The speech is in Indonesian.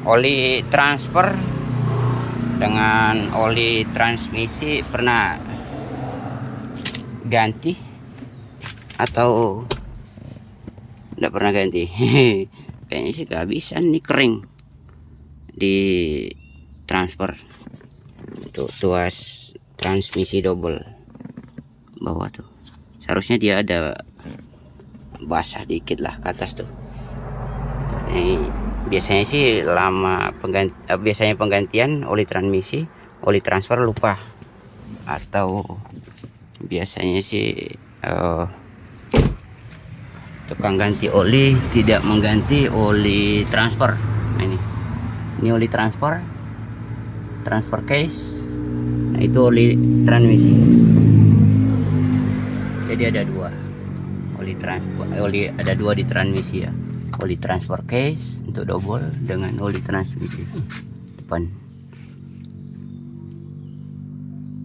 oli transfer dengan oli transmisi pernah ganti atau tidak pernah ganti? Kayaknya sih kehabisan nih, kering di transfer untuk tuas transmisi double bawah tuh. Seharusnya dia ada basah dikit lah ke atas tuh. Ini biasanya sih lama biasanya penggantian oli transmisi, oli transfer lupa, atau biasanya sih tukang ganti oli tidak mengganti oli transfer. Nah, ini oli transfer case. Nah, itu oli transmisi. Jadi ada dua oli transfer, ada dua di transmisi ya. Oli transfer case untuk double dengan oli transmisi depan.